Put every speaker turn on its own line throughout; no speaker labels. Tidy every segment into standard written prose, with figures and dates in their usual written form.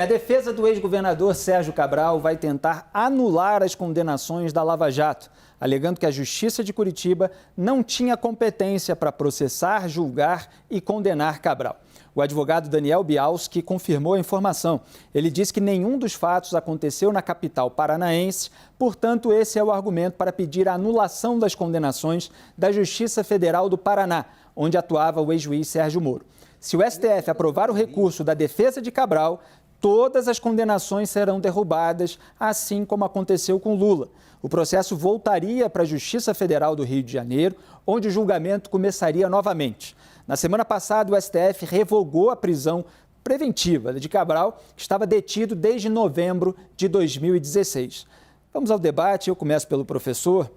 A defesa do ex-governador Sérgio Cabral vai tentar anular as condenações da Lava Jato, alegando que a Justiça de Curitiba não tinha competência para processar, julgar e condenar Cabral. O advogado Daniel Bialski confirmou a informação. Ele disse que nenhum dos fatos aconteceu na capital paranaense, portanto, esse é o argumento para pedir a anulação das condenações da Justiça Federal do Paraná, onde atuava o ex-juiz Sérgio Moro. Se o STF aprovar o recurso da defesa de Cabral, todas as condenações serão derrubadas, assim como aconteceu com Lula. O processo voltaria para a Justiça Federal do Rio de Janeiro, onde o julgamento começaria novamente. Na semana passada, o STF revogou a prisão preventiva de Cabral, que estava detido desde novembro de 2016. Vamos ao debate, eu começo pelo professor.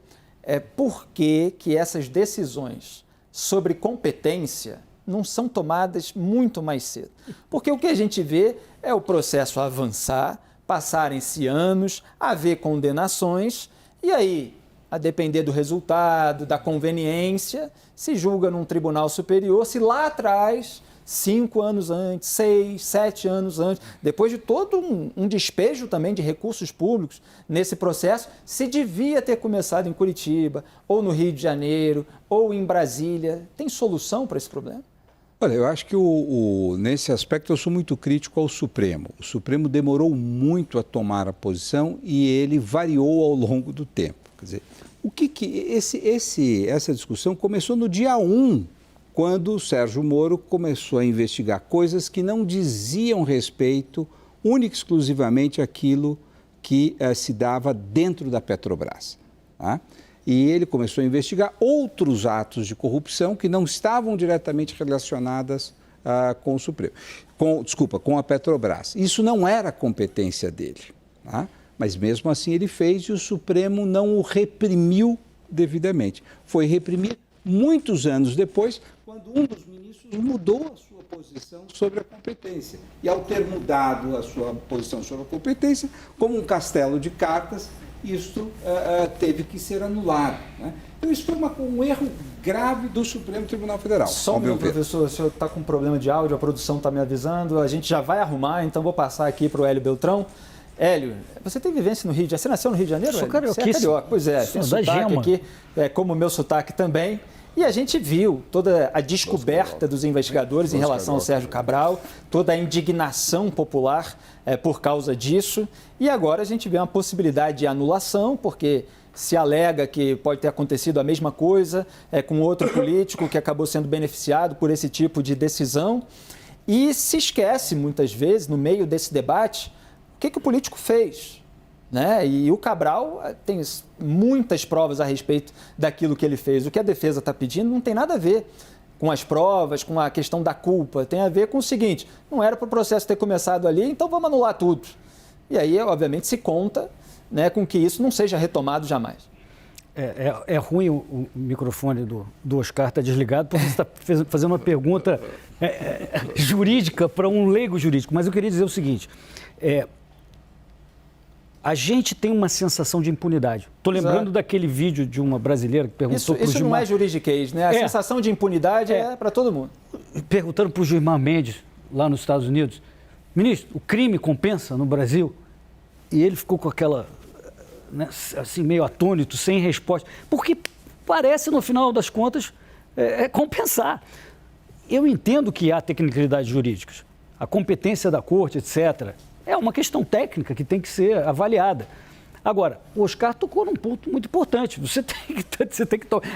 Por que essas decisões sobre competência não são tomadas muito mais cedo? Porque o que a gente vê é o processo avançar, passarem-se anos, haver condenações, e aí, a depender do resultado, da conveniência, se julga num tribunal superior, se lá atrás, 5 anos antes, 6, 7 anos antes, depois de todo um despejo também de recursos públicos nesse processo, se devia ter começado em Curitiba, ou no Rio de Janeiro, ou em Brasília. Tem solução para esse problema?
Olha, eu acho que nesse aspecto eu sou muito crítico ao Supremo. O Supremo demorou muito a tomar a posição e ele variou ao longo do tempo. Quer dizer, essa discussão começou no dia 1, quando o Sérgio Moro começou a investigar coisas que não diziam respeito única e exclusivamente àquilo que se dava dentro da Petrobras, tá? E ele começou a investigar outros atos de corrupção que não estavam diretamente relacionados com o Supremo, com a Petrobras. Isso não era competência dele, tá? Mas mesmo assim ele fez e o Supremo não o reprimiu devidamente. Foi reprimir muitos anos depois, quando um dos ministros mudou a sua posição sobre a competência. E ao ter mudado a sua posição sobre a competência, como um castelo de cartas, isto teve que ser anulado, né? Então, isso foi um erro grave do Supremo Tribunal Federal.
Só um minuto, professor, o senhor está com um problema de áudio, a produção está me avisando, a gente já vai arrumar, então vou passar aqui para o Hélio Beltrão. Hélio, você tem vivência no Rio de Janeiro? Você nasceu no Rio de Janeiro?
Sou
carioca. Você é carioca, pois é, tem sotaque aqui, como o meu sotaque também. E a gente viu toda a descoberta dos investigadores em relação ao Sérgio Cabral, toda a indignação popular por causa disso. E agora a gente vê uma possibilidade de anulação, porque se alega que pode ter acontecido a mesma coisa com outro político que acabou sendo beneficiado por esse tipo de decisão. E se esquece, muitas vezes, no meio desse debate, o que o político fez, né? E o Cabral tem muitas provas a respeito daquilo que ele fez. O que a defesa está pedindo não tem nada a ver com as provas, com a questão da culpa. Tem a ver com o seguinte: não era para o processo ter começado ali, então vamos anular tudo. E aí, obviamente, se conta, né, com que isso não seja retomado jamais.
É ruim o microfone do Oscar estar desligado, porque você está fazendo uma pergunta jurídica para um leigo jurídico. Mas eu queria dizer o seguinte: a gente tem uma sensação de impunidade. Estou lembrando daquele vídeo de uma brasileira que perguntou para o Gilmar...
Isso não é juridiquês, né? A sensação de impunidade é para todo mundo.
Perguntando para o Gilmar Mendes, lá nos Estados Unidos: ministro, o crime compensa no Brasil? E ele ficou com aquela, né, assim, meio atônito, sem resposta. Porque parece, no final das contas, compensar. Eu entendo que há tecnicalidades jurídicas, a competência da corte, etc., é uma questão técnica que tem que ser avaliada. Agora, o Oscar tocou num ponto muito importante. Você tem que tocar.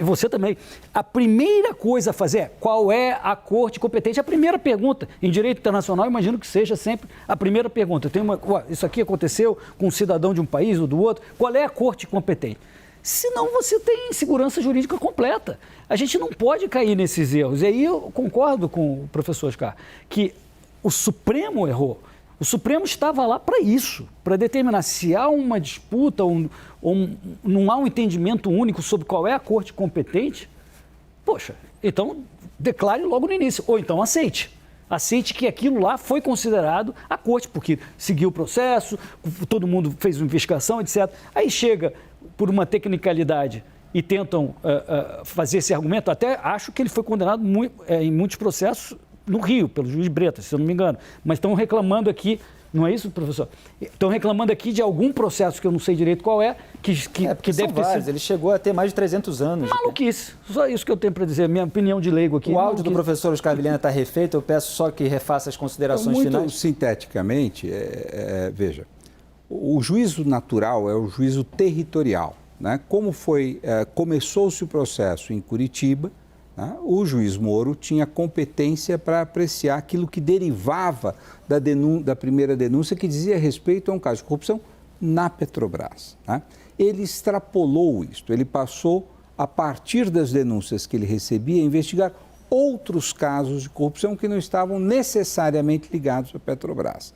Você também. A primeira coisa a fazer é: qual é a corte competente? A primeira pergunta. Em direito internacional, imagino que seja sempre a primeira pergunta. Isso aqui aconteceu com um cidadão de um país ou do outro. Qual é a corte competente? Senão você tem insegurança jurídica completa. A gente não pode cair nesses erros. E aí eu concordo com o professor Oscar, que o Supremo errou. O Supremo estava lá para isso, para determinar se há uma disputa ou não há um entendimento único sobre qual é a corte competente. Poxa, então declare logo no início, ou então aceite. Aceite que aquilo lá foi considerado a corte, porque seguiu o processo, todo mundo fez uma investigação, etc. Aí chega por uma tecnicalidade e tentam fazer esse argumento. Até acho que ele foi condenado em muitos processos no Rio, pelo juiz Bretas, se eu não me engano. Mas estão reclamando aqui, não é isso, professor? Estão reclamando aqui de algum processo que eu não sei direito qual é, que deve ter sido...
Ele chegou a ter mais de 300 anos.
Maluquice. Só isso que eu tenho para dizer, minha opinião de leigo aqui.
O áudio do professor Oscar Vilhena está refeito, eu peço só que refaça as considerações
muito
finais.
Sinteticamente, veja, o juízo natural é o juízo territorial, né? Como começou-se o processo em Curitiba, né? O juiz Moro tinha competência para apreciar aquilo que derivava da primeira denúncia, que dizia respeito a um caso de corrupção na Petrobras, né? Ele extrapolou isto, ele passou, a partir das denúncias que ele recebia, a investigar outros casos de corrupção que não estavam necessariamente ligados à Petrobras.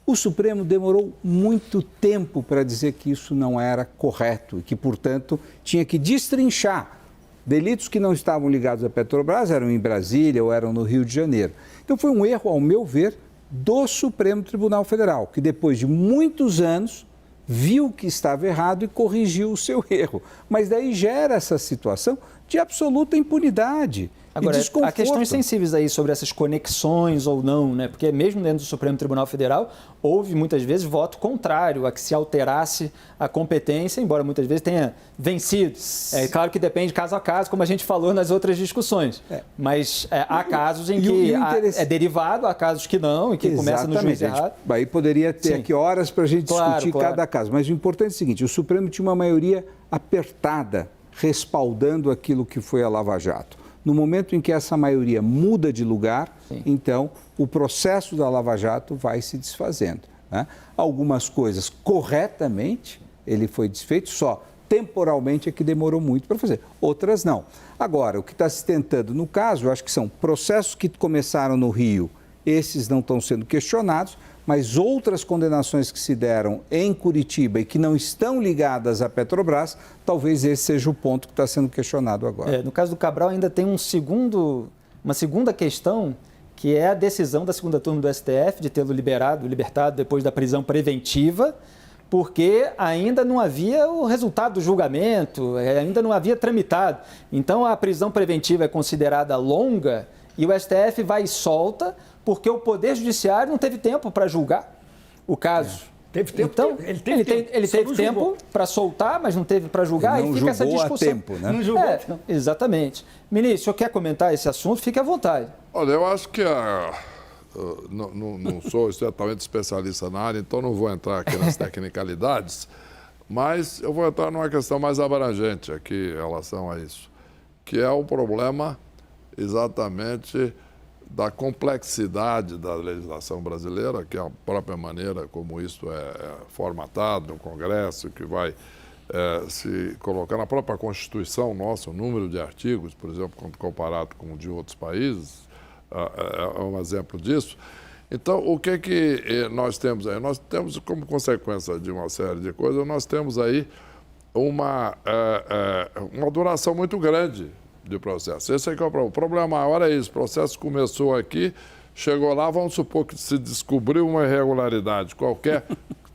O Supremo demorou muito tempo para dizer que isso não era correto e que, portanto, tinha que destrinchar. Delitos que não estavam ligados à Petrobras eram em Brasília ou eram no Rio de Janeiro. Então foi um erro, ao meu ver, do Supremo Tribunal Federal, que depois de muitos anos viu que estava errado e corrigiu o seu erro. Mas daí gera essa situação de absoluta impunidade.
Agora, há questões sensíveis aí sobre essas conexões ou não, né? Porque mesmo dentro do Supremo Tribunal Federal, houve muitas vezes voto contrário a que se alterasse a competência, embora muitas vezes tenha vencido. É claro que depende caso a caso, como a gente falou nas outras discussões. Mas há casos em que é derivado, há casos que não, e que começa no juiz errado.
Aí poderia ter aqui horas para a gente discutir cada caso. Mas o importante é o seguinte, o Supremo tinha uma maioria apertada, respaldando aquilo que foi a Lava Jato. No momento em que essa maioria muda de lugar, então o processo da Lava Jato vai se desfazendo, né? Algumas coisas corretamente ele foi desfeito, só temporalmente é que demorou muito para fazer, outras não. Agora, o que está se tentando no caso, eu acho que são processos que começaram no Rio, esses não estão sendo questionados, mas outras condenações que se deram em Curitiba e que não estão ligadas à Petrobras, talvez esse seja o ponto que está sendo questionado agora.
No caso do Cabral ainda tem uma segunda questão, que é a decisão da segunda turma do STF de tê-lo libertado depois da prisão preventiva, porque ainda não havia o resultado do julgamento, ainda não havia tramitado. Então a prisão preventiva é considerada longa e o STF vai e solta, porque o Poder Judiciário não teve tempo para julgar o caso.
Teve tempo,
então, ele teve tempo para soltar, mas não teve para julgar, e fica essa discussão.
A tempo, né?
Não julgou.
Exatamente. Ministro, o senhor quer comentar esse assunto? Fique à vontade.
Olha, eu acho que não sou exatamente especialista na área, então não vou entrar aqui nas tecnicalidades, mas eu vou entrar numa questão mais abrangente aqui em relação a isso, que é o problema exatamente da complexidade da legislação brasileira, que é a própria maneira como isso é formatado no Congresso, que vai se colocar na própria Constituição nossa, o número de artigos, por exemplo, quando comparado com o de outros países, é um exemplo disso. Então, o que nós temos aí? Nós temos, como consequência de uma série de coisas, nós temos aí uma duração muito grande de processo. Esse é que é o problema. O problema maior é isso. O processo começou aqui, chegou lá, vamos supor que se descobriu uma irregularidade qualquer,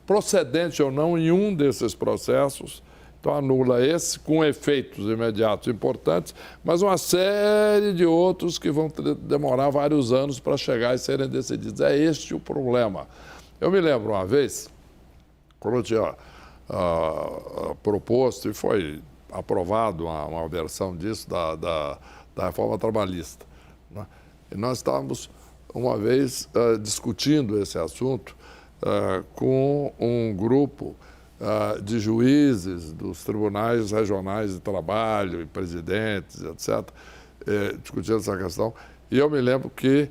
procedente ou não em um desses processos, então anula esse, com efeitos imediatos importantes, mas uma série de outros que vão demorar vários anos para chegar e serem decididos. É este o problema. Eu me lembro uma vez, quando eu tinha proposto, e foi aprovado uma versão disso da reforma trabalhista, né? E nós estávamos, uma vez, discutindo esse assunto com um grupo de juízes dos tribunais regionais de trabalho e presidentes, etc., discutindo essa questão. E eu me lembro que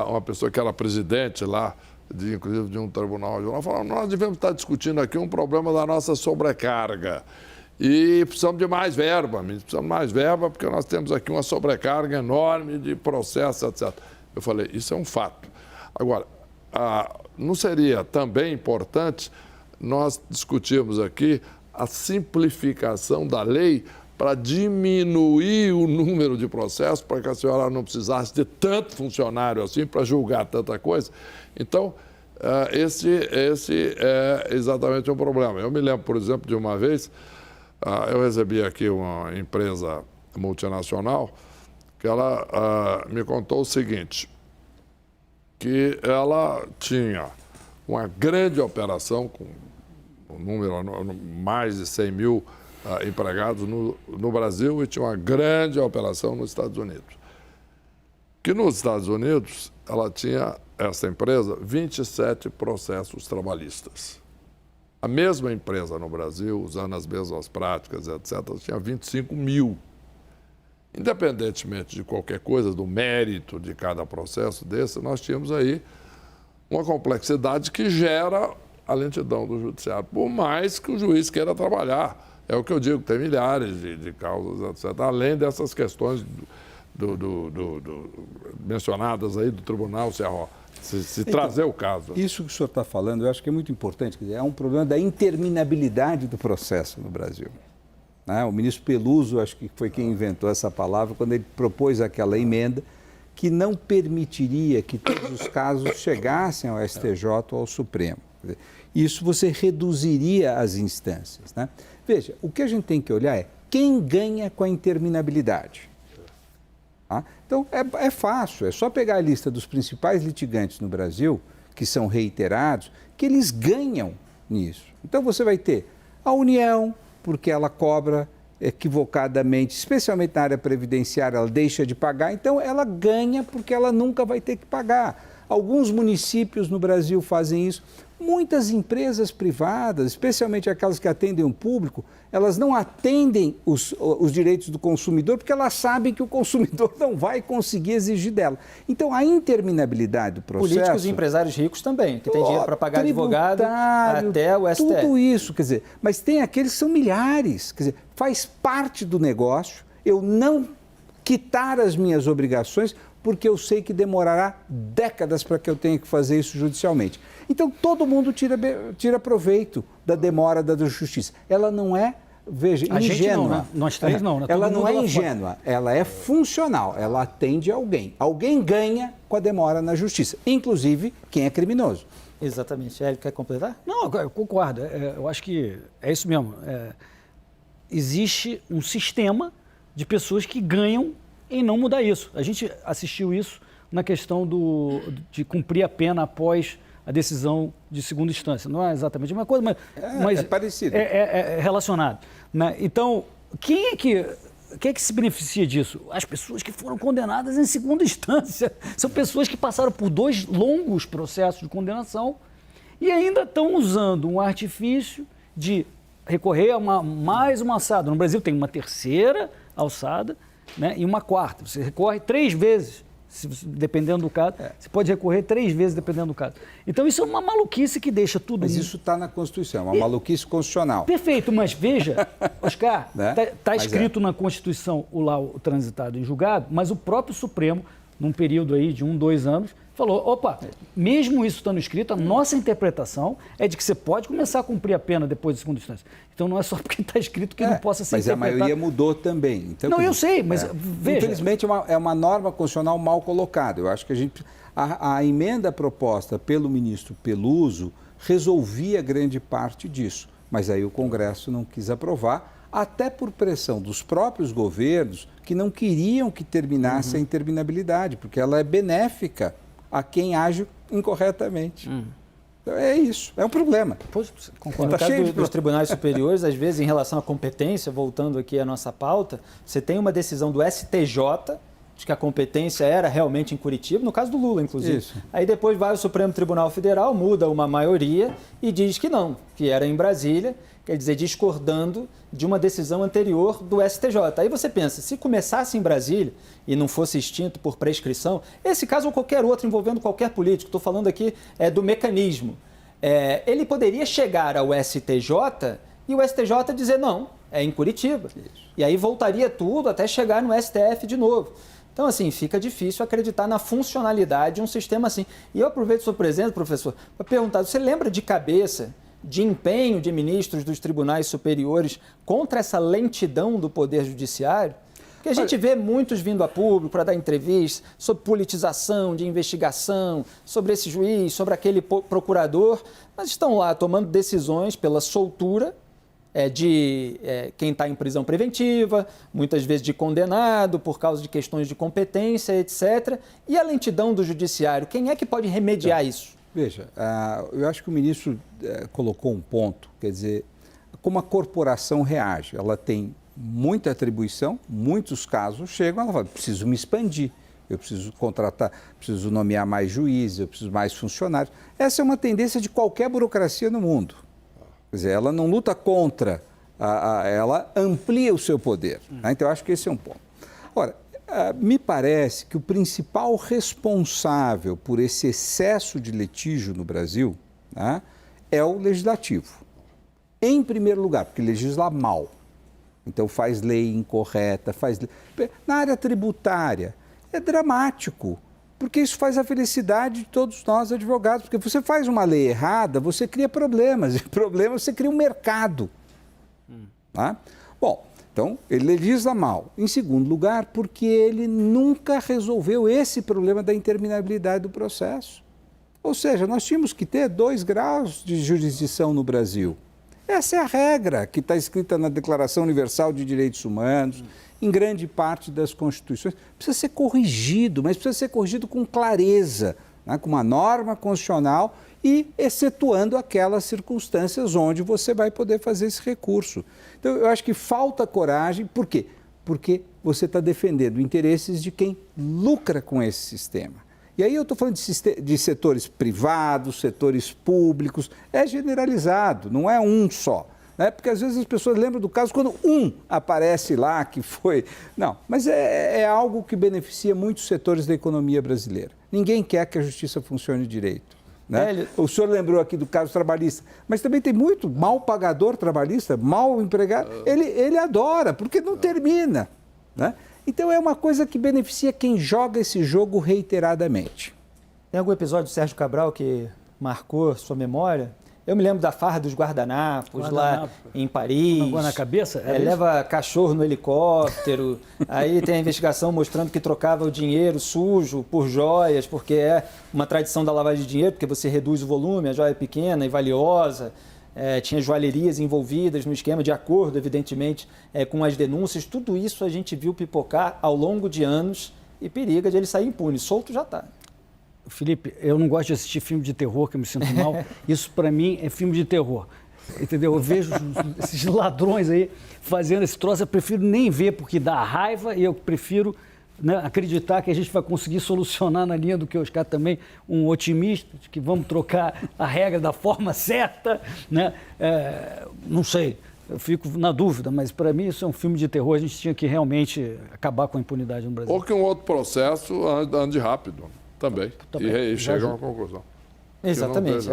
uma pessoa que era presidente lá, inclusive de um tribunal regional, falou: nós devemos estar discutindo aqui um problema da nossa sobrecarga. E precisamos de mais verba, porque nós temos aqui uma sobrecarga enorme de processos, etc. Eu falei, isso é um fato. Agora, não seria também importante nós discutirmos aqui a simplificação da lei para diminuir o número de processos, para que a senhora não precisasse de tanto funcionário assim para julgar tanta coisa? Então, esse é exatamente um problema. Eu me lembro, por exemplo, de uma vez, eu recebi aqui uma empresa multinacional que ela me contou o seguinte: que ela tinha uma grande operação, com um número, mais de 100 mil empregados no Brasil, e tinha uma grande operação nos Estados Unidos. Que nos Estados Unidos, ela tinha, essa empresa, 27 processos trabalhistas. A mesma empresa no Brasil, usando as mesmas práticas, etc., tinha 25 mil. Independentemente de qualquer coisa, do mérito de cada processo desse, nós tínhamos aí uma complexidade que gera a lentidão do judiciário, por mais que o juiz queira trabalhar. É o que eu digo, tem milhares de causas, etc., além dessas questões mencionadas aí do Tribunal se trazer o caso.
Isso que o senhor está falando, eu acho que é muito importante. Quer dizer, é um problema da interminabilidade do processo no Brasil. Né? O ministro Peluso, acho que foi quem inventou essa palavra, quando ele propôs aquela emenda que não permitiria que todos os casos chegassem ao STJ ou ao Supremo. Quer dizer, isso você reduziria as instâncias. Né? Veja, o que a gente tem que olhar é quem ganha com a interminabilidade. Tá? Então, é fácil, é só pegar a lista dos principais litigantes no Brasil, que são reiterados, que eles ganham nisso. Então, você vai ter a União, porque ela cobra equivocadamente, especialmente na área previdenciária, ela deixa de pagar, então ela ganha porque ela nunca vai ter que pagar. Alguns municípios no Brasil fazem isso. Muitas empresas privadas, especialmente aquelas que atendem o público, elas não atendem os direitos do consumidor porque elas sabem que o consumidor não vai conseguir exigir dela. Então, a interminabilidade do processo...
Políticos e empresários ricos também, que têm dinheiro para pagar advogado até o STF.
Tudo isso, quer dizer, mas tem aqueles que são milhares, quer dizer, faz parte do negócio eu não quitar as minhas obrigações porque eu sei que demorará décadas para que eu tenha que fazer isso judicialmente. Então, todo mundo tira proveito da demora da justiça. Ela não é, veja, ingênua.
Gente não, né? Nós três não. Né?
Ela não é ingênua, ela é funcional, ela atende alguém. Alguém ganha com a demora na justiça, inclusive quem é criminoso.
Exatamente. Hélio, quer completar?
Não, eu concordo. Eu acho que é isso mesmo. Existe um sistema de pessoas que ganham em não mudar isso. A gente assistiu isso na questão de cumprir a pena após a decisão de segunda instância. Não é exatamente a mesma coisa, mas
é parecido.
É relacionado. Né? Então, quem é que se beneficia disso? As pessoas que foram condenadas em segunda instância. São pessoas que passaram por 2 longos processos de condenação e ainda estão usando um artifício de recorrer a mais uma alçada. No Brasil tem uma 3ª alçada, né, e uma 4ª. Você recorre 3 vezes, dependendo do caso. Você pode recorrer 3 vezes, dependendo do caso. Então, isso é uma maluquice que deixa tudo...
Mas isso está na Constituição, uma maluquice constitucional.
Perfeito, mas veja, Oscar, está escrito na Constituição o transitado em julgado, mas o próprio Supremo, num período aí de 1, 2 anos, falou, opa, mesmo isso estando escrito, a nossa interpretação é de que você pode começar a cumprir a pena depois de segunda instância. Então não é só porque está escrito que não possa ser interpretado.
Mas a maioria mudou também. Então,
não, eu sei, mas veja...
Infelizmente é uma norma constitucional mal colocada. Eu acho que a emenda proposta pelo ministro Peluso resolvia grande parte disso. Mas aí o Congresso não quis aprovar, até por pressão dos próprios governos que não queriam que terminasse a interminabilidade, porque ela é benéfica a quem age incorretamente. Então, é isso, é um problema.
Concordo. No caso dos tribunais superiores, às vezes, em relação à competência, voltando aqui à nossa pauta, você tem uma decisão do STJ de que a competência era realmente em Curitiba, no caso do Lula, inclusive. Isso. Aí depois vai o Supremo Tribunal Federal, muda uma maioria e diz que não, que era em Brasília, quer dizer, discordando de uma decisão anterior do STJ. Aí você pensa, se começasse em Brasília e não fosse extinto por prescrição, esse caso ou qualquer outro envolvendo qualquer político, estou falando aqui do mecanismo, ele poderia chegar ao STJ e o STJ dizer não, é em Curitiba. Isso. E aí voltaria tudo até chegar no STF de novo. Então, assim, fica difícil acreditar na funcionalidade de um sistema assim. E eu aproveito o seu presente, professor, para perguntar, você lembra de cabeça de empenho de ministros dos tribunais superiores contra essa lentidão do Poder Judiciário? Porque a gente vê muitos vindo a público para dar entrevistas sobre politização de investigação, sobre esse juiz, sobre aquele procurador, mas estão lá tomando decisões pela soltura de quem está em prisão preventiva, muitas vezes de condenado por causa de questões de competência, etc. E a lentidão do judiciário, quem é que pode remediar isso?
Veja, eu acho que o ministro colocou um ponto, quer dizer, como a corporação reage, ela tem muita atribuição, muitos casos chegam, ela fala, preciso me expandir, eu preciso contratar, preciso nomear mais juízes, eu preciso mais funcionários. Essa é uma tendência de qualquer burocracia no mundo. Quer dizer, ela não luta contra, ela amplia o seu poder. Né? Então, eu acho que esse é um ponto. Ora, me parece que o principal responsável por esse excesso de litígio no Brasil, né, é o legislativo. Em primeiro lugar, porque legisla mal. Então, faz lei incorreta, faz lei... Na área tributária, é dramático, porque isso faz a felicidade de todos nós advogados, porque você faz uma lei errada, você cria problemas, e problemas você cria um mercado. Tá? Bom, então ele legisla mal. Em segundo lugar, porque ele nunca resolveu esse problema da interminabilidade do processo. Ou seja, nós tínhamos que ter 2 graus de jurisdição no Brasil. Essa é a regra que está escrita na Declaração Universal de Direitos Humanos, em grande parte das constituições. Precisa ser corrigido, mas precisa ser corrigido com clareza, né, com uma norma constitucional e excetuando aquelas circunstâncias onde você vai poder fazer esse recurso. Então, eu acho que falta coragem. Por quê? Porque você está defendendo interesses de quem lucra com esse sistema. E aí eu estou falando de setores privados, setores públicos, é generalizado, não é um só. Né? Porque às vezes as pessoas lembram do caso quando um aparece lá que foi... Não, mas é algo que beneficia muitos setores da economia brasileira. Ninguém quer que a justiça funcione direito. Né? O senhor lembrou aqui do caso trabalhista, mas também tem muito mal pagador trabalhista, mal empregado. Ele adora, porque não termina. Né? Então é uma coisa que beneficia quem joga esse jogo reiteradamente.
Tem algum episódio do Sérgio Cabral que marcou sua memória? Eu me lembro da farra dos guardanapos lá em Paris.
Na cabeça?
Leva cachorro no helicóptero. Aí tem a investigação mostrando que trocava o dinheiro sujo por joias, porque é uma tradição da lavagem de dinheiro, porque você reduz o volume, a joia é pequena e valiosa. Tinha joalherias envolvidas no esquema, de acordo, evidentemente, com as denúncias. Tudo isso a gente viu pipocar ao longo de anos e periga de ele sair impune. Solto já está.
Felipe, eu não gosto de assistir filme de terror, que eu me sinto mal. Isso, para mim, é filme de terror. Entendeu? Eu vejo esses ladrões aí fazendo esse troço, eu prefiro nem ver, porque dá raiva, e eu prefiro, né, acreditar que a gente vai conseguir solucionar na linha do que os caras também, um otimista, de que vamos trocar a regra da forma certa, né? Não sei, eu fico na dúvida, mas para mim isso é um filme de terror, a gente tinha que realmente acabar com a impunidade no Brasil.
Ou que um outro processo ande rápido também. E chega a uma conclusão.
Exatamente.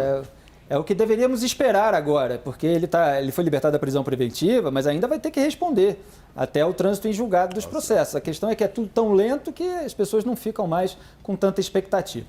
É o que deveríamos esperar agora, porque ele foi libertado da prisão preventiva, mas ainda vai ter que responder até o trânsito em julgado dos processos. A questão é que é tudo tão lento que as pessoas não ficam mais com tanta expectativa.